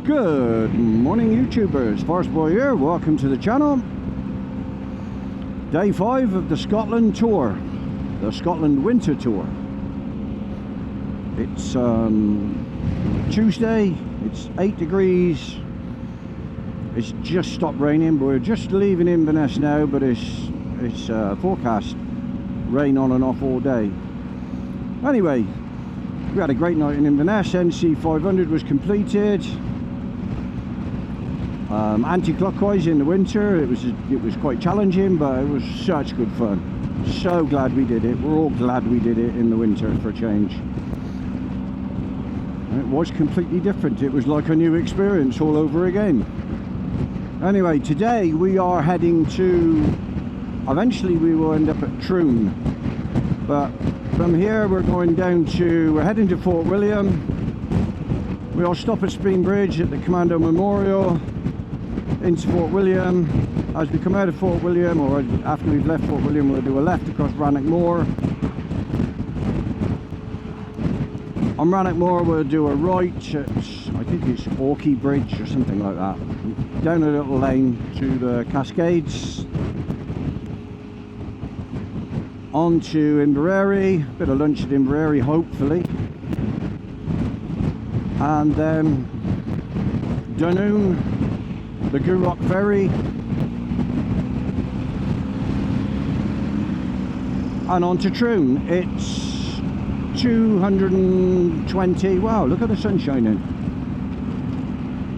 Good morning, YouTubers. Forest Boy here. Welcome to the channel. Day 5 of the Scotland tour, the Scotland winter tour. It's Tuesday. It's 8 degrees. It's just stopped raining. We're just leaving Inverness now, but it's forecast rain on and off all day. Anyway, we had a great night in Inverness. NC 500 was completed. Anti-clockwise in the winter. It was quite challenging, but it was such good fun. So glad we did it. We're all glad we did it in the winter for a change. And it was completely different. It was like a new experience all over again. Anyway, today we are heading to, eventually we will end up at Troon, but from here we're heading to Fort William. We'll stop at Spean Bridge at the Commando Memorial into Fort William. As we come out of Fort William, or after we've left Fort William, we'll do a left across Rannoch Moor. On Rannoch Moor we'll do a right at, I think it's Orkey Bridge or something like that, down a little lane to the Cascades, on to Inverary, bit of lunch at Inverary hopefully, and then Dunoon, the Gourock Ferry, and on to Troon. It's 220, wow, look at the sun shining.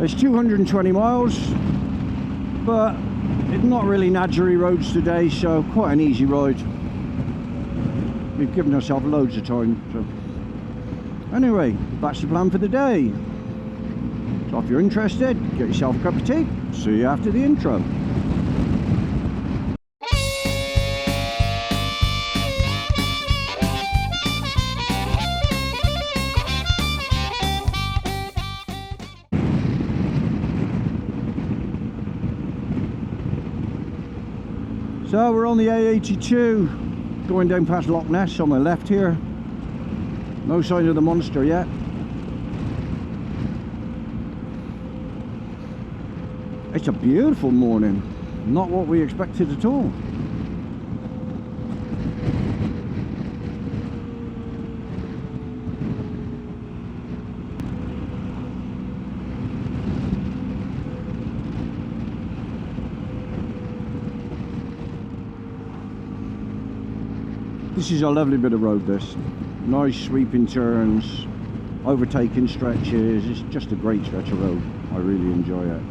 It's 220 miles, but it's not really Nadgery roads today, so quite an easy ride. We've given ourselves loads of time, so anyway, that's the plan for the day. So if you're interested, get yourself a cup of tea. See you after the intro. So we're on the A82, going down past Loch Ness on my left here. No sign of the monster yet. It's a beautiful morning, not what we expected at all. This is a lovely bit of road, this. Nice sweeping turns, overtaking stretches. It's just a great stretch of road. I really enjoy it.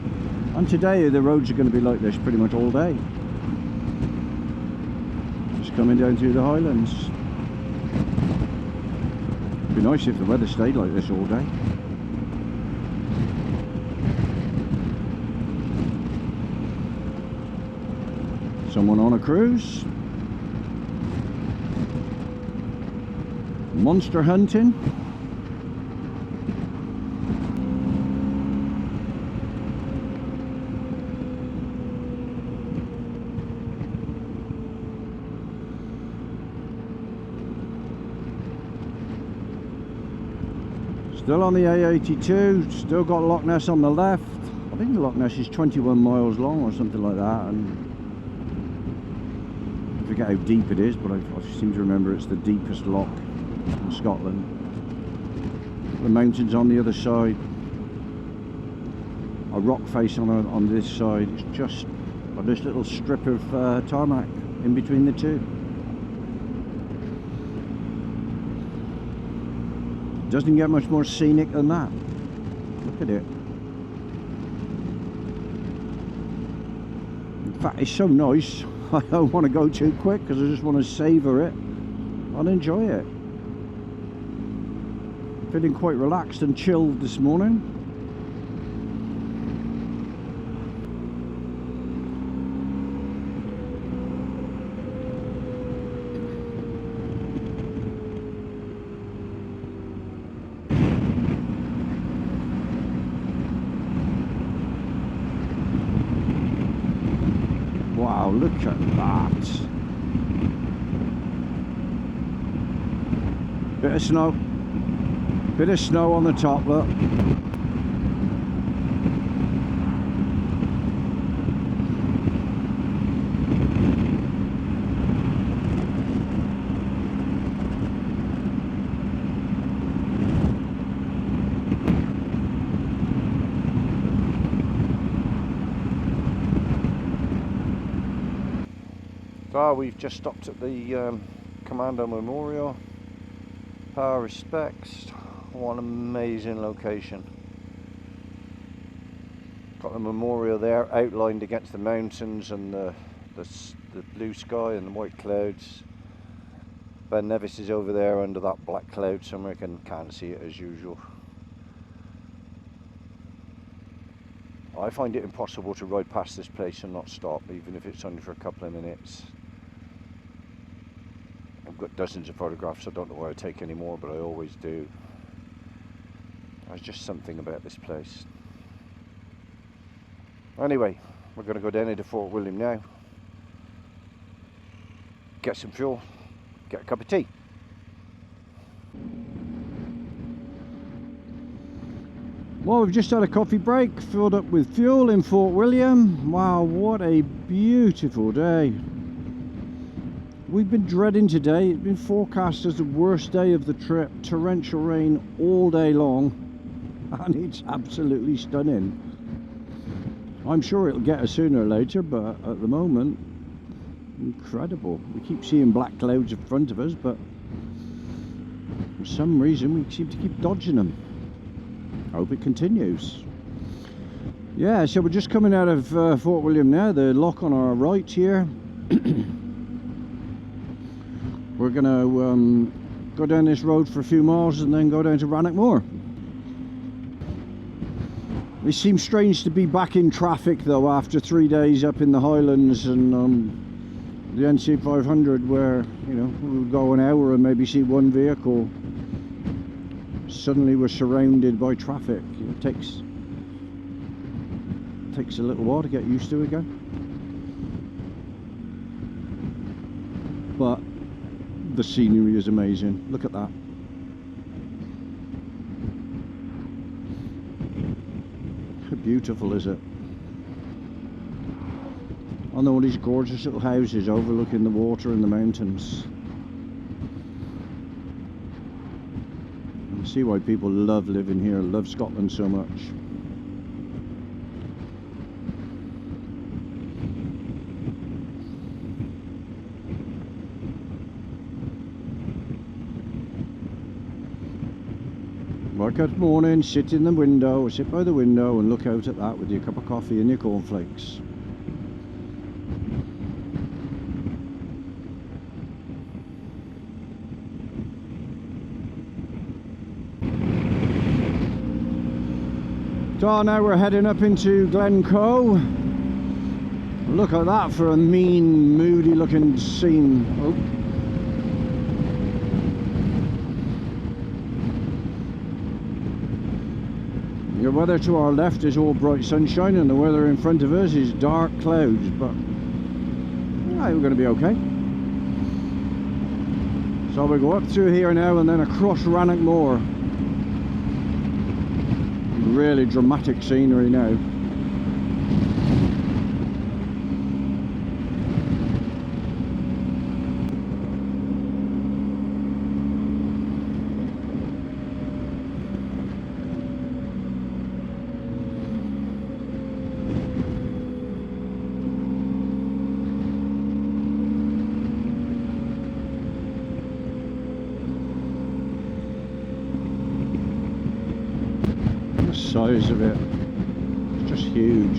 And today the roads are going to be like this pretty much all day. Just coming down through the Highlands. It'd be nice if the weather stayed like this all day. Someone on a cruise. Monster hunting. Still on the A82, still got Loch Ness on the left. I think the Loch Ness is 21 miles long or something like that, and I forget how deep it is, but I seem to remember it's the deepest loch in Scotland. The mountains on the other side, a rock face on this side. It's just this little strip of tarmac in between the two. Doesn't get much more scenic than that. Look at it. In fact, it's so nice. I don't want to go too quick because I just want to savour it and enjoy it. Feeling quite relaxed and chilled this morning. Wow, look at that. Bit of snow on the top, look. So we've just stopped at the Commando Memorial. Our respects. What an amazing location. Got the memorial there outlined against the mountains and the blue sky and the white clouds. Ben Nevis is over there under that black cloud somewhere. Can't see it as usual. I find it impossible to ride past this place and not stop, even if it's only for a couple of minutes. I've got dozens of photographs. I don't know where I take any more, but I always do. There's just something about this place. Anyway, we're going to go down into Fort William now, get some fuel, get a cup of tea. Well, we've just had a coffee break, filled up with fuel in Fort William. Wow, what a beautiful day. We've been dreading today. It's been forecast as the worst day of the trip. Torrential rain all day long, and it's absolutely stunning. I'm sure it'll get us sooner or later, but at the moment, incredible. We keep seeing black clouds in front of us, but for some reason we seem to keep dodging them. I hope it continues. Yeah, so we're just coming out of Fort William now, the lock on our right here. We're going to go down this road for a few miles and then go down to Rannoch Moor. It seems strange to be back in traffic though after 3 days up in the Highlands and the NC 500 where, you know, we would go an hour and maybe see one vehicle. Suddenly we're surrounded by traffic. It takes a little while to get used to again. But the scenery is amazing. Look at that. How beautiful is it? On all these gorgeous little houses overlooking the water and the mountains. See why people love living here, love Scotland so much. Well, good morning, sit in the window, sit by the window and look out at that with your cup of coffee and your cornflakes. So now we're heading up into Glencoe. Look at that for a mean, moody looking scene. Oh. The weather to our left is all bright sunshine and the weather in front of us is dark clouds, but yeah, we're going to be okay. So we go up through here now and then across Rannoch Moor. Really dramatic scenery now. Size of it, it's just huge.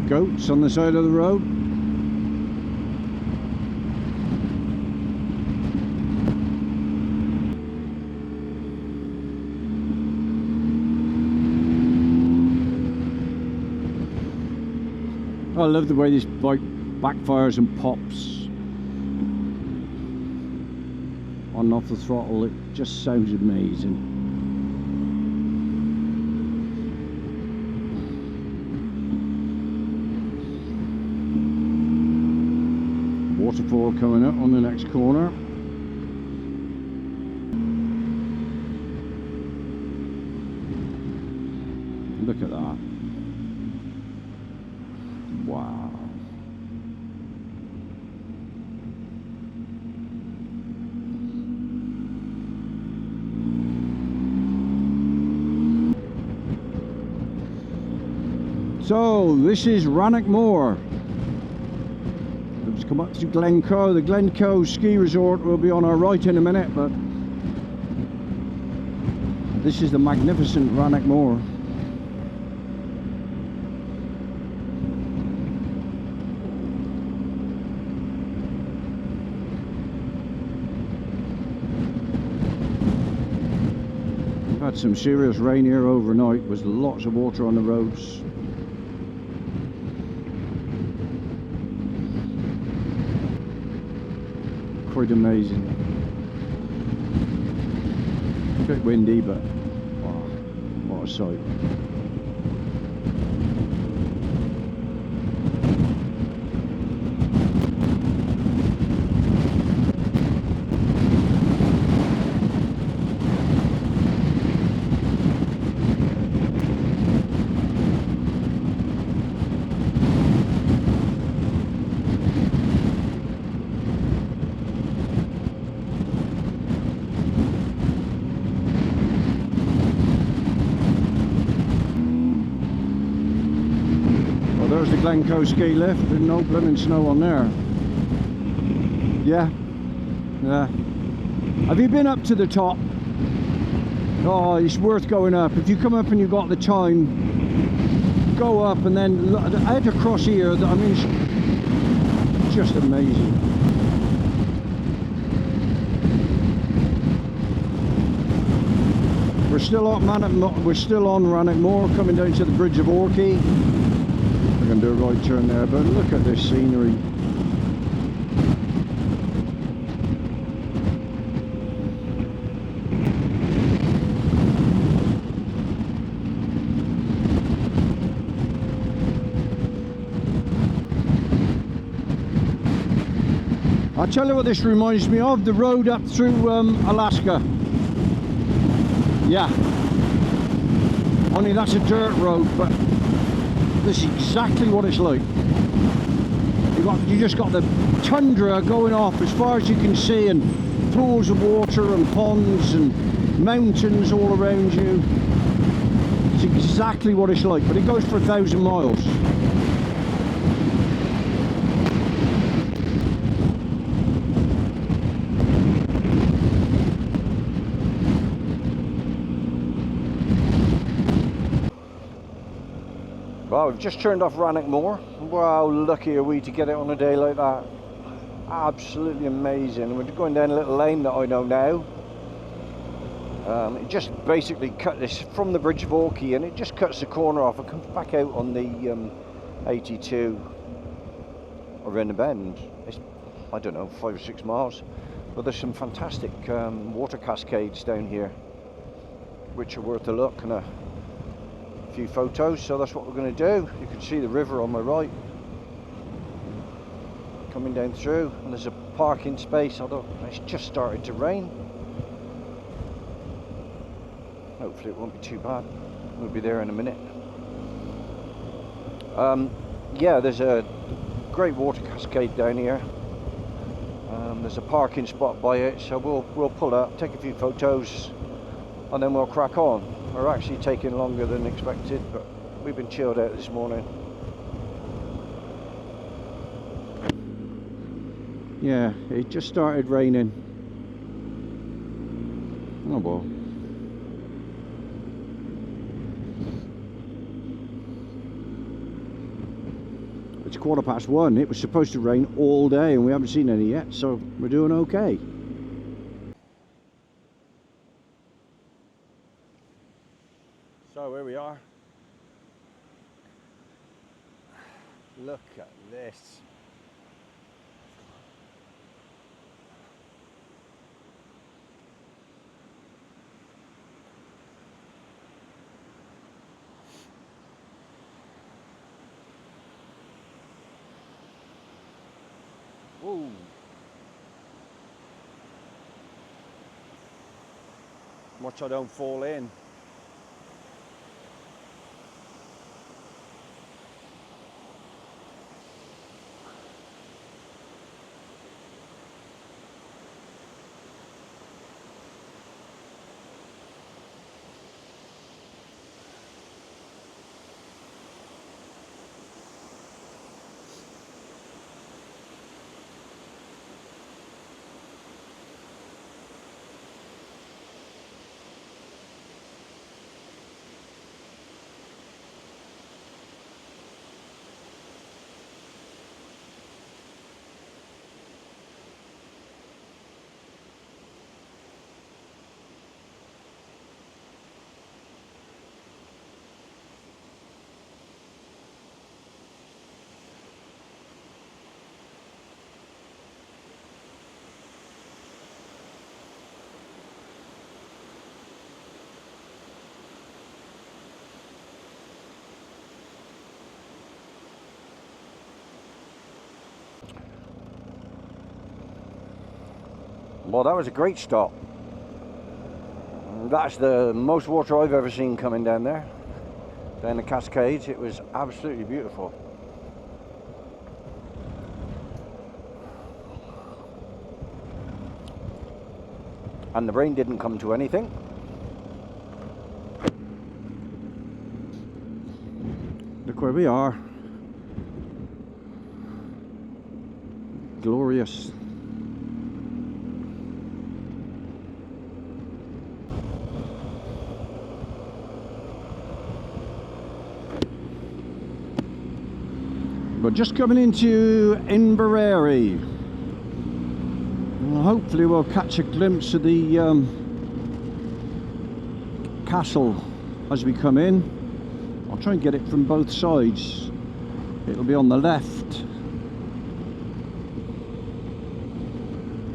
Goats on the side of the road. I love the way this bike backfires and pops on and off the throttle. It just sounds amazing. Waterfall coming up on the next corner. Look at that. Wow. So this is Rannoch Moor. Let's come up to Glencoe. The Glencoe ski resort will be on our right in a minute, but this is the magnificent Rannoch Moor. We've had some serious rain here overnight. There's lots of water on the roads. Quite amazing. A bit windy, but wow, what a sight. There's the Glencoe ski lift, with no blooming snow on there. Yeah. Have you been up to the top? Oh, it's worth going up. If you come up and you've got the time, go up and then head across here. I mean, it's just amazing. We're still on Rannoch Moor, coming down to the Bridge of Orkney. We're going to do a right turn there, but look at this scenery. I'll tell you what this reminds me of, the road up through Alaska. Yeah. Only that's a dirt road, but this is exactly what it's like. You just got the tundra going off as far as you can see, and pools of water and ponds and mountains all around you. It's exactly what it's like, but it goes for 1,000 miles. Well, we've just turned off Rannoch Moor. Wow, lucky are we to get it on a day like that. Absolutely amazing. We're going down a little lane that I know now. It just basically cut this from the Bridge of Orkney, and it just cuts the corner off and comes back out on the 82 around the bend. It's, I don't know, 5 or 6 miles. But there's some fantastic water cascades down here, which are worth a look, and a few photos. So that's what we're going to do. You can see the river on my right coming down through, and there's a parking space, although it's just started to rain. Hopefully it won't be too bad. We'll be there in a minute. Yeah, there's a great water cascade down here. There's a parking spot by it, so we'll pull up, take a few photos, and then we'll crack on. We're actually taking longer than expected, but we've been chilled out this morning. Yeah, it just started raining. Oh well. It's 1:15. It was supposed to rain all day and we haven't seen any yet, so we're doing okay. So here we are. Look at this. Whoa. Watch I don't fall in. Well, that was a great stop. That's the most water I've ever seen coming down there, down the Cascades. It was absolutely beautiful. And the rain didn't come to anything. Look where we are. Glorious. We're just coming into Inverary. Well, hopefully we'll catch a glimpse of the castle as we come in. I'll try and get it from both sides. It'll be on the left.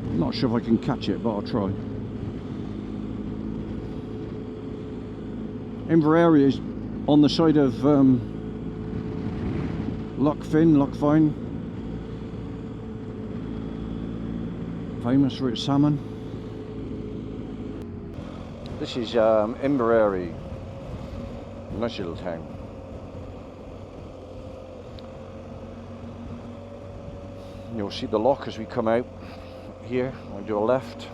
I'm not sure if I can catch it, but I'll try. Inverary is on the side of Lochfine, famous for its salmon. This is Inverary, nice little town. You'll see the loch as we come out here. I'll do a left.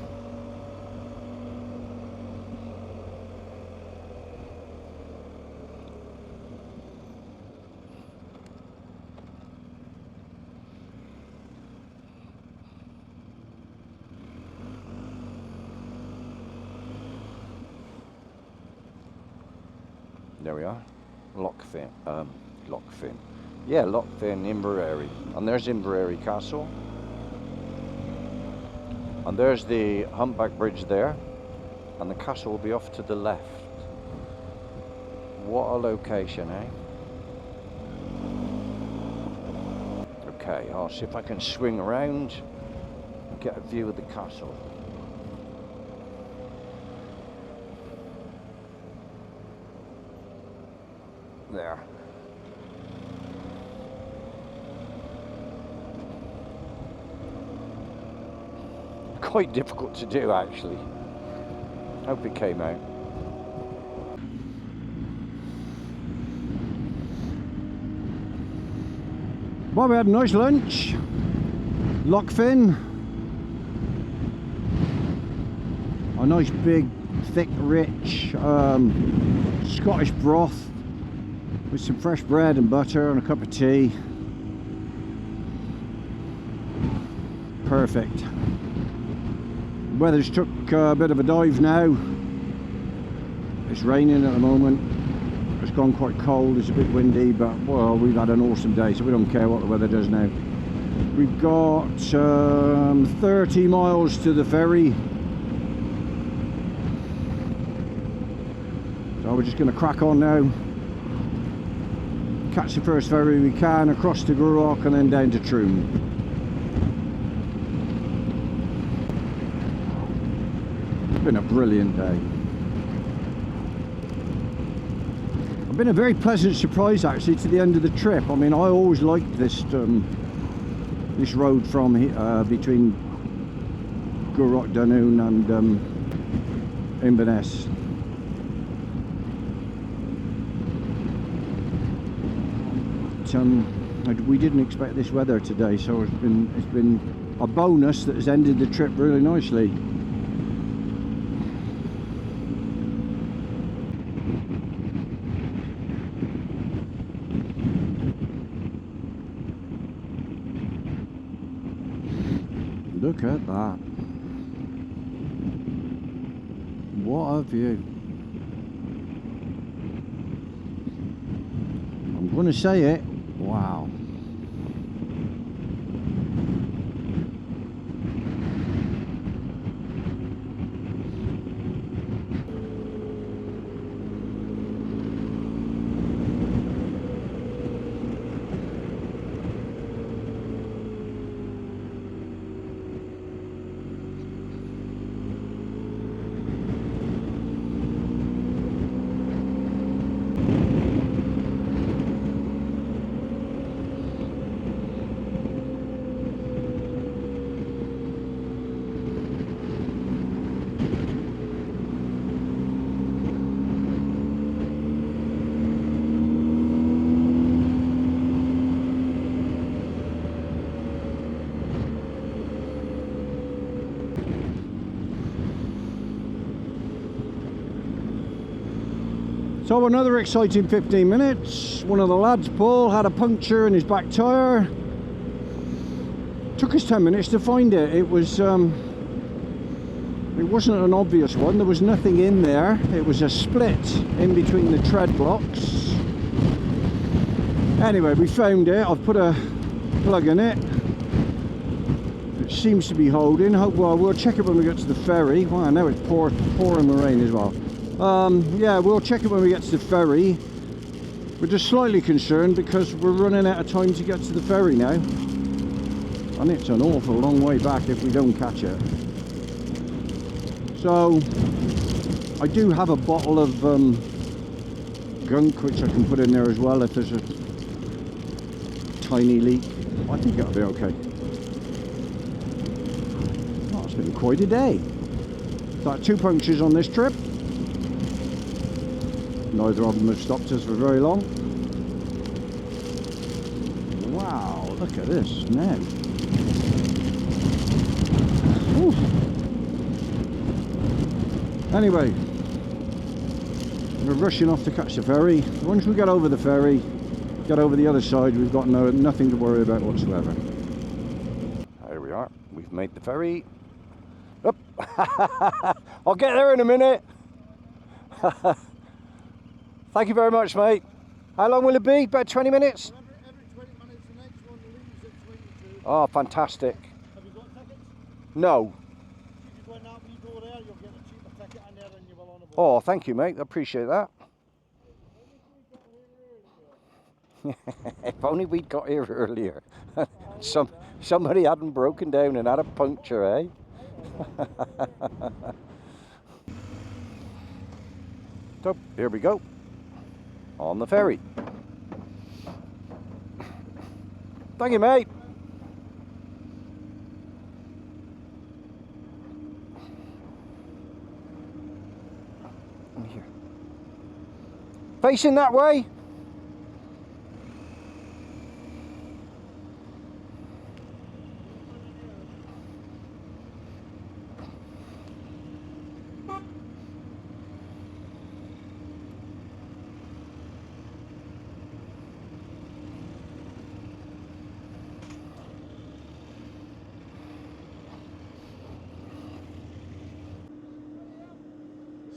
There we are, Lochfin. Yeah, Lochfin, Inverary. And there's Inverary Castle. And there's the humpback bridge there. And the castle will be off to the left. What a location, eh? Okay, I'll see if I can swing around and get a view of the castle. There. Quite difficult to do, actually. Hope it came out. Well, we had a nice lunch. Lochfin. A nice big, thick, rich Scottish broth with some fresh bread and butter and a cup of tea. Perfect. Weather's took a bit of a dive now. It's raining at the moment. It's gone quite cold, it's a bit windy, but well, we've had an awesome day, so we don't care what the weather does now. We've got 30 miles to the ferry. So we're just going to crack on now. Catch the first ferry we can across to Gourock and then down to Troon. It's been a brilliant day. I've been a very pleasant surprise actually to the end of the trip. I mean, I always liked this this road from between Gourock, Dunoon and Inverness. We didn't expect this weather today, so it's been a bonus that has ended the trip really nicely. Look at that. What a view. I'm going to say it. Wow. So another exciting 15 minutes. One of the lads, Paul, had a puncture in his back tyre. Took us 10 minutes to find it. It wasn't an obvious one. There was nothing in there. It was a split in between the tread blocks. Anyway, we found it. I've put a plug in it. It seems to be holding. Well, we'll check it when we get to the ferry. Wow, now it's pouring the rain as well. Yeah, we'll check it when we get to the ferry. We're just slightly concerned because we're running out of time to get to the ferry now. And it's an awful long way back if we don't catch it. So, I do have a bottle of gunk which I can put in there as well if there's a tiny leak. I think it'll be okay. Oh, it's been quite a day. Got 2 punctures on this trip. Neither of them have stopped us for very long. Wow, look at this now. Oof. Anyway, we're rushing off to catch the ferry. Once we get over the ferry, get over the other side, we've got nothing to worry about whatsoever. There we are. We've made the ferry. Up. I'll get there in a minute. Thank you very much, mate. How long will it be? About 20 minutes? Remember, every 20 minutes the next one leaves at 22. Oh, fantastic. Have you got tickets? No. If you go out when you go there, you'll get a cheaper ticket and there than you will on a boat. Oh, thank you, mate. I appreciate that. If only we'd got here earlier. Somebody hadn't broken down and had a puncture, eh? So, here we go. On the ferry. Thank you, mate. Here. Facing that way.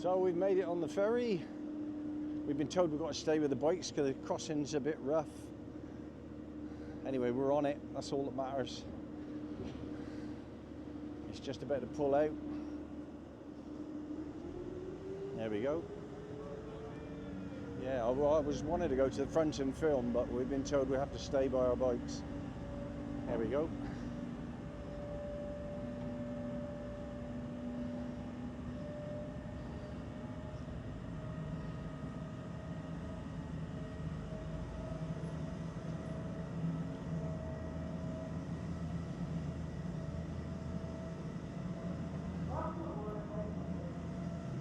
So we've made it on the ferry. We've been told we've got to stay with the bikes because the crossing's a bit rough. Anyway, we're on it. That's all that matters. It's just about to pull out. There we go. Yeah, I was wanting to go to the front and film, but we've been told we have to stay by our bikes. There we go.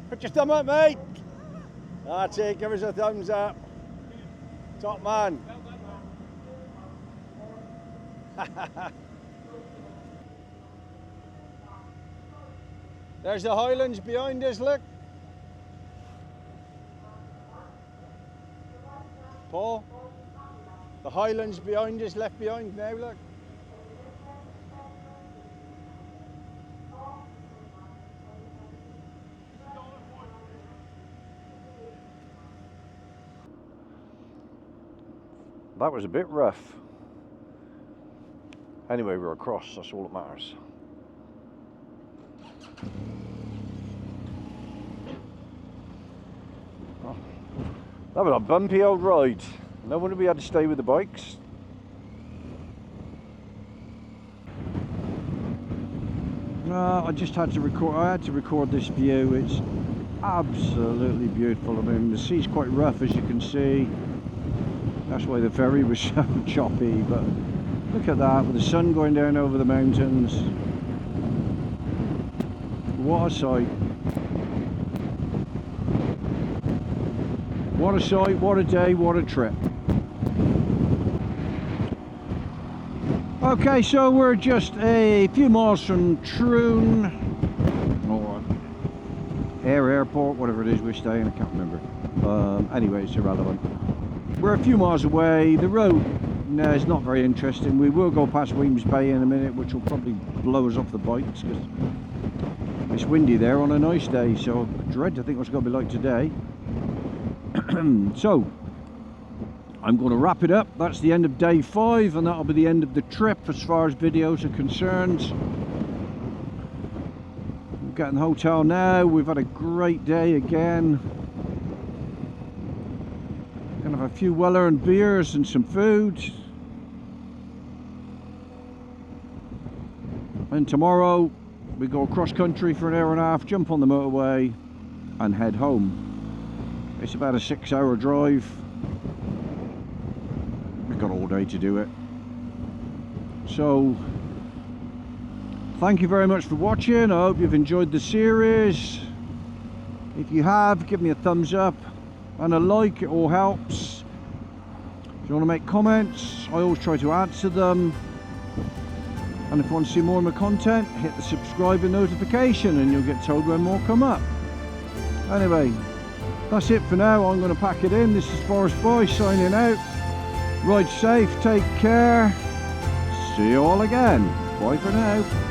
Put your thumb up, mate. That's it, give us a thumbs up. Top man. There's the Highlands behind us, look. Paul, the Highlands behind us, left behind now, look. That was a bit rough. Anyway, we're across, that's all that matters. Oh, that was a bumpy old ride. No wonder we had to stay with the bikes. I just had to record this view. It's absolutely beautiful. I mean, the sea's quite rough, as you can see. That's why the ferry was so choppy, but look at that, with the sun going down over the mountains. What a sight. What a sight, what a day, what a trip. Okay, so we're just a few miles from Troon, or Airport, whatever it is we're staying, I can't remember. Anyway, it's irrelevant. We're a few miles away. The road is not very interesting. We will go past Weems Bay in a minute, which will probably blow us off the bikes because it's windy there on a nice day. So dread to think what's going to be like today. So I'm going to wrap it up. That's the end of day 5, and that'll be the end of the trip as far as videos are concerned. We're getting the hotel now. We've had a great day again. Gonna have a few well-earned beers and some food. And tomorrow we go cross country for an hour and a half, jump on the motorway and head home. It's about a 6-hour drive. We've got all day to do it. So thank you very much for watching. I hope you've enjoyed the series. If you have, give me a thumbs up and a like. It all helps. If you want to make comments, I always try to answer them. And if you want to see more of my content, hit the subscribe and notification and you'll get told when more come up. Anyway, that's it for now. I'm going to pack it in. This is Forest Boy signing out. Ride safe, take care. See you all again. Bye for now.